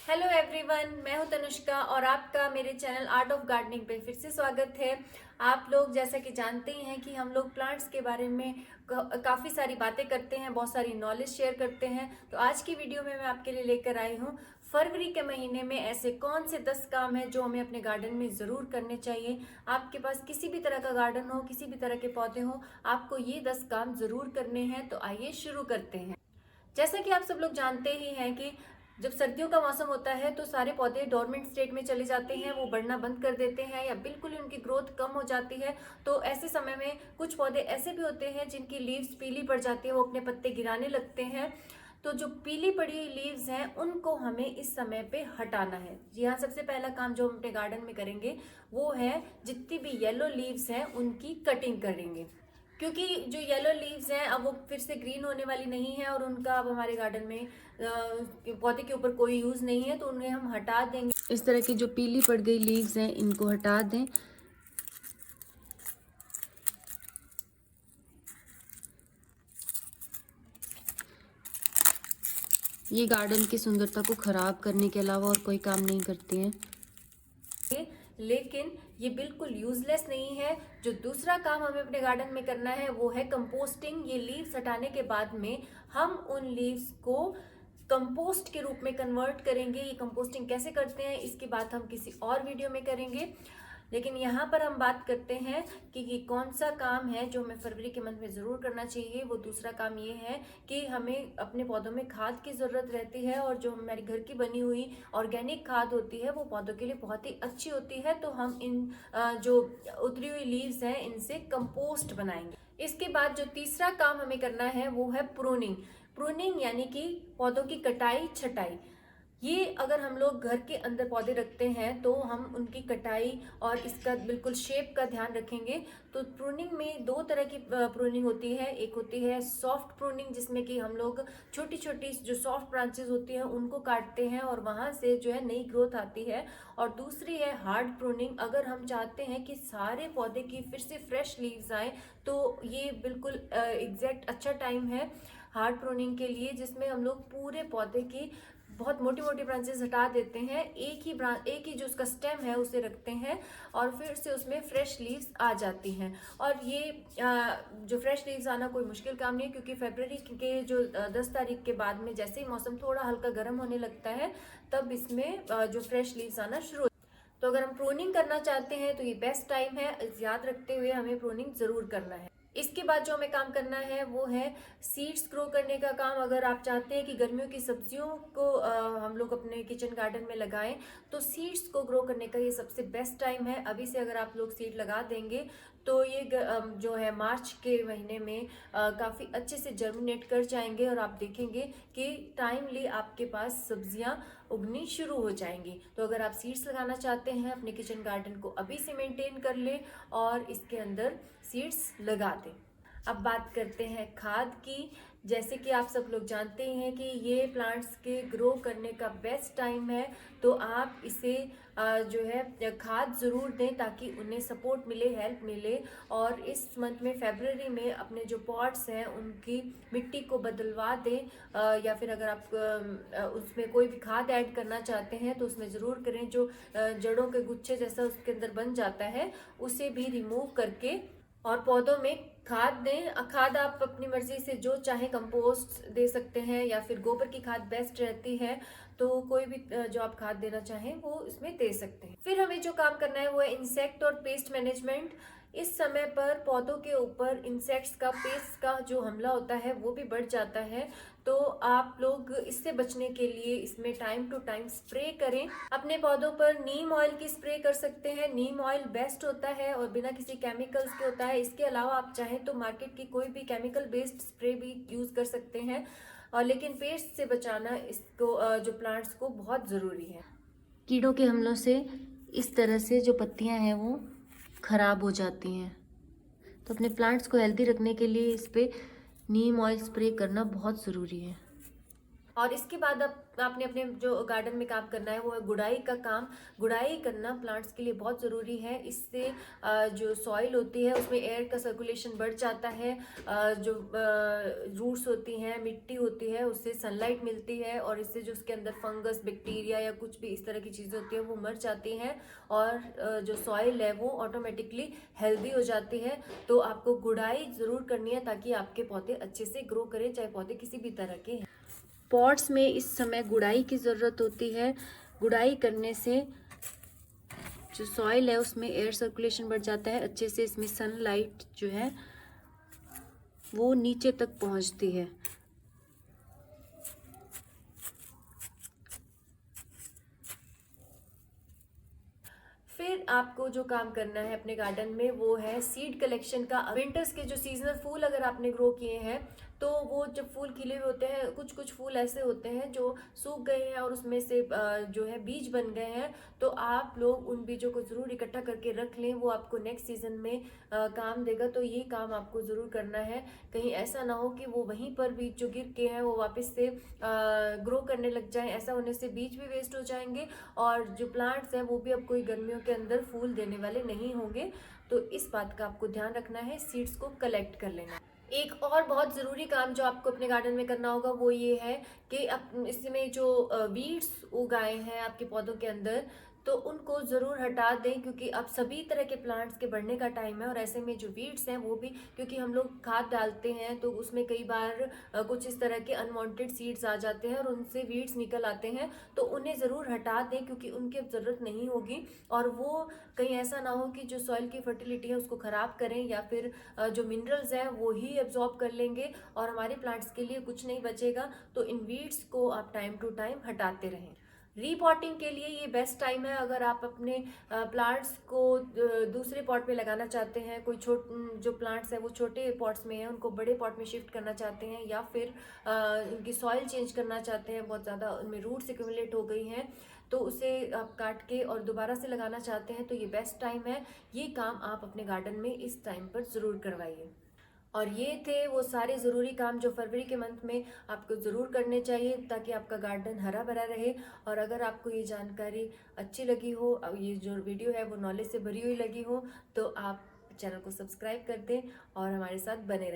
Hello everyone, मैं हूं तनुष्का और आपका मेरे चैनल आर्ट ऑफ गार्डनिंग पे फिर से स्वागत है। आप लोग जैसा कि जानते ही हैं कि हम लोग प्लांट्स के बारे में काफ़ी सारी बातें करते हैं, बहुत सारी नॉलेज शेयर करते हैं। तो आज की वीडियो में मैं आपके लिए लेकर आई हूं फरवरी के महीने में ऐसे कौन से 10 काम हैं जो हमें अपने गार्डन में ज़रूर करने चाहिए। आपके पास किसी भी तरह का गार्डन हो, किसी भी तरह के पौधे हो, आपको ये 10 काम ज़रूर करने हैं। तो आइए शुरू करते हैं। जैसा कि आप सब लोग जानते ही हैं कि जब सर्दियों का मौसम होता है तो सारे पौधे डोरमेंट स्टेट में चले जाते हैं, वो बढ़ना बंद कर देते हैं या बिल्कुल ही उनकी ग्रोथ कम हो जाती है। तो ऐसे समय में कुछ पौधे ऐसे भी होते हैं जिनकी लीव्स पीली पड़ जाती है, वो अपने पत्ते गिराने लगते हैं। तो जो पीली पड़ी हुई लीव्स हैं उनको हमें इस समय पे हटाना है। जी हाँ, सबसे पहला काम जो हम अपने गार्डन में करेंगे वो है जितनी भी येलो लीव्स हैं उनकी कटिंग करेंगे, क्योंकि जो येलो लीव्स हैं अब वो फिर से ग्रीन होने वाली नहीं है और उनका अब हमारे गार्डन में पौधे के ऊपर कोई यूज नहीं है, तो उन्हें हम हटा देंगे। इस तरह की जो पीली पड़ गई लीव्स हैं इनको हटा दें। ये गार्डन की सुंदरता को खराब करने के अलावा और कोई काम नहीं करती हैं, लेकिन ये बिल्कुल यूजलेस नहीं है। जो दूसरा काम हमें अपने गार्डन में करना है वो है कंपोस्टिंग। ये लीव्स हटाने के बाद में हम उन लीव्स को कंपोस्ट के रूप में कन्वर्ट करेंगे। ये कंपोस्टिंग कैसे करते हैं इसकी बात हम किसी और वीडियो में करेंगे, लेकिन यहाँ पर हम बात करते हैं कि कौन सा काम है जो हमें फरवरी के मंथ में ज़रूर करना चाहिए। वो दूसरा काम ये है कि हमें अपने पौधों में खाद की ज़रूरत रहती है, और जो हमारी घर की बनी हुई ऑर्गेनिक खाद होती है वो पौधों के लिए बहुत ही अच्छी होती है। तो हम इन जो उतरी हुई लीव्स हैं इनसे कंपोस्ट बनाएंगे। इसके बाद जो तीसरा काम हमें करना है वो है प्रूनिंग। प्रूनिंग यानी कि पौधों की कटाई छटाई। ये अगर हम लोग घर के अंदर पौधे रखते हैं तो हम उनकी कटाई और इसका बिल्कुल शेप का ध्यान रखेंगे। तो प्रूनिंग में दो तरह की प्रूनिंग होती है। एक होती है सॉफ्ट प्रूनिंग, जिसमें कि हम लोग छोटी छोटी जो सॉफ्ट ब्रांचेस होती हैं उनको काटते हैं और वहां से जो है नई ग्रोथ आती है। और दूसरी है हार्ड प्रूनिंग। अगर हम चाहते हैं कि सारे पौधे की फिर से फ्रेश लीव्स आए तो ये बिल्कुल एग्जैक्ट अच्छा टाइम है हार्ड प्रूनिंग के लिए, जिसमें हम लोग पूरे पौधे की बहुत मोटी मोटी ब्रांचेस हटा देते हैं, एक ही जो उसका स्टेम है उसे रखते हैं और फिर से उसमें फ्रेश लीव्स आ जाती हैं। और ये जो फ्रेश लीव्स आना कोई मुश्किल काम नहीं है, क्योंकि फरवरी के जो 10 तारीख के बाद में जैसे ही मौसम थोड़ा हल्का गर्म होने लगता है तब इसमें जो फ्रेश लीव्स आना शुरू। तो अगर हम प्रूनिंग करना चाहते हैं तो ये बेस्ट टाइम है, याद रखते हुए हमें प्रूनिंग जरूर करना है। इसके बाद जो हमें काम करना है वो है सीड्स ग्रो करने का काम। अगर आप चाहते हैं कि गर्मियों की सब्जियों को हम लोग अपने किचन गार्डन में लगाएं तो सीड्स को ग्रो करने का ये सबसे बेस्ट टाइम है। अभी से अगर आप लोग सीड लगा देंगे तो ये जो है मार्च के महीने में काफ़ी अच्छे से जर्मिनेट कर जाएंगे और आप देखेंगे कि टाइमली आपके पास सब्जियां उगनी शुरू हो जाएंगी। तो अगर आप सीड्स लगाना चाहते हैं अपने किचन गार्डन को अभी से मेंटेन कर ले और इसके अंदर सीड्स लगा दें। अब बात करते हैं खाद की। जैसे कि आप सब लोग जानते ही हैं कि ये प्लांट्स के ग्रो करने का बेस्ट टाइम है, तो आप इसे जो है खाद ज़रूर दें ताकि उन्हें सपोर्ट मिले, हेल्प मिले। और इस मंथ में फरवरी में अपने जो पॉट्स हैं उनकी मिट्टी को बदलवा दें, या फिर अगर आप उसमें कोई भी खाद ऐड करना चाहते हैं तो उसमें ज़रूर करें। जो जड़ों के गुच्छे जैसा उसके अंदर बन जाता है उसे भी रिमूव करके और पौधों में खाद दें। खाद आप अपनी मर्जी से जो चाहे कंपोस्ट दे सकते हैं या फिर गोबर की खाद बेस्ट रहती है, तो कोई भी जो आप खाद देना चाहें वो इसमें दे सकते हैं। फिर हमें जो काम करना है वो है इंसेक्ट और पेस्ट मैनेजमेंट। इस समय पर पौधों के ऊपर इंसेक्ट्स का, पेस्ट का जो हमला होता है वो भी बढ़ जाता है। तो आप लोग इससे बचने के लिए इसमें टाइम टू टाइम स्प्रे करें। अपने पौधों पर नीम ऑयल की स्प्रे कर सकते हैं। नीम ऑयल बेस्ट होता है और बिना किसी केमिकल्स के होता है। इसके अलावा आप चाहें तो मार्केट की कोई भी केमिकल बेस्ड स्प्रे भी यूज कर सकते हैं, और लेकिन पेस्ट से बचाना इसको जो प्लांट्स को बहुत ज़रूरी है। कीड़ों के हमलों से इस तरह से जो पत्तियां हैं वो खराब हो जाती हैं, तो अपने प्लांट्स को हेल्दी रखने के लिए इस पे नीम ऑयल स्प्रे करना बहुत ज़रूरी है। और इसके बाद आपने अपने जो गार्डन में काम करना है वो है गुड़ाई का काम। गुड़ाई करना प्लांट्स के लिए बहुत ज़रूरी है। इससे जो सॉइल होती है उसमें एयर का सर्कुलेशन बढ़ जाता है, जो रूट्स होती हैं, मिट्टी होती है, उससे सनलाइट मिलती है और इससे जो उसके अंदर फंगस, बैक्टीरिया या कुछ भी इस तरह की चीज़ें होती हैं वो मर जाती हैं और जो सॉइल है वो ऑटोमेटिकली हेल्दी हो जाती है। तो आपको गुड़ाई ज़रूर करनी है ताकि आपके पौधे अच्छे से ग्रो करें, चाहे पौधे किसी भी तरह के हैं। पॉट्स में इस समय गुड़ाई की ज़रूरत होती है। गुड़ाई करने से जो सॉइल है उसमें एयर सर्कुलेशन बढ़ जाता है, अच्छे से इसमें सनलाइट जो है वो नीचे तक पहुंचती है। फिर आपको जो काम करना है अपने गार्डन में वो है सीड कलेक्शन का। विंटर्स के जो सीजनल फूल अगर आपने ग्रो किए हैं तो वो जब फूल खिले हुए होते हैं, कुछ कुछ फूल ऐसे होते हैं जो सूख गए हैं और उसमें से जो है बीज बन गए हैं, तो आप लोग उन बीजों को ज़रूर इकट्ठा करके रख लें, वो आपको नेक्स्ट सीजन में काम देगा। तो ये काम आपको ज़रूर करना है। कहीं ऐसा ना हो कि वो वहीं पर बीज जो गिर के हैं वो वापस से ग्रो करने लग जाएं। ऐसा होने से बीज भी वेस्ट हो जाएंगे और जो प्लांट्स हैं वो भी अब कोई गर्मियों के अंदर फूल देने वाले नहीं होंगे। तो इस बात का आपको ध्यान रखना है, सीड्स को कलेक्ट कर लेना। एक और बहुत ज़रूरी काम जो आपको अपने गार्डन में करना होगा वो ये है कि इसमें जो वीड्स उगाए हैं आपके पौधों के अंदर तो उनको ज़रूर हटा दें, क्योंकि अब सभी तरह के प्लांट्स के बढ़ने का टाइम है और ऐसे में जो वीड्स हैं वो भी, क्योंकि हम लोग खाद डालते हैं तो उसमें कई बार कुछ इस तरह के अनवांटेड सीड्स आ जाते हैं और उनसे वीड्स निकल आते हैं, तो उन्हें ज़रूर हटा दें क्योंकि उनकी अब ज़रूरत नहीं होगी और वो कहीं ऐसा ना हो कि जो सॉइल की फर्टिलिटी है उसको ख़राब करें या फिर जो मिनरल्स हैं वो ही एब्जॉर्ब कर लेंगे और हमारे प्लांट्स के लिए कुछ नहीं बचेगा। तो इन वीड्स को आप टाइम टू टाइम हटाते रहें। रीपॉटिंग के लिए ये बेस्ट टाइम है अगर आप अपने प्लांट्स को दूसरे पॉट में लगाना चाहते हैं। कोई जो प्लांट्स हैं वो छोटे पॉट्स में हैं, उनको बड़े पॉट में शिफ्ट करना चाहते हैं या फिर उनकी सॉइल चेंज करना चाहते हैं, बहुत ज़्यादा उनमें रूट्स एक्यूमुलेट हो गई हैं तो उसे आप काट के और दोबारा से लगाना चाहते हैं, तो ये बेस्ट टाइम है। ये काम आप अपने गार्डन में इस टाइम पर ज़रूर करवाइए। और ये थे वो सारे ज़रूरी काम जो फरवरी के मंथ में आपको ज़रूर करने चाहिए ताकि आपका गार्डन हरा भरा रहे। और अगर आपको ये जानकारी अच्छी लगी हो, ये जो वीडियो है वो नॉलेज से भरी हुई लगी हो, तो आप चैनल को सब्सक्राइब कर दें और हमारे साथ बने रहें।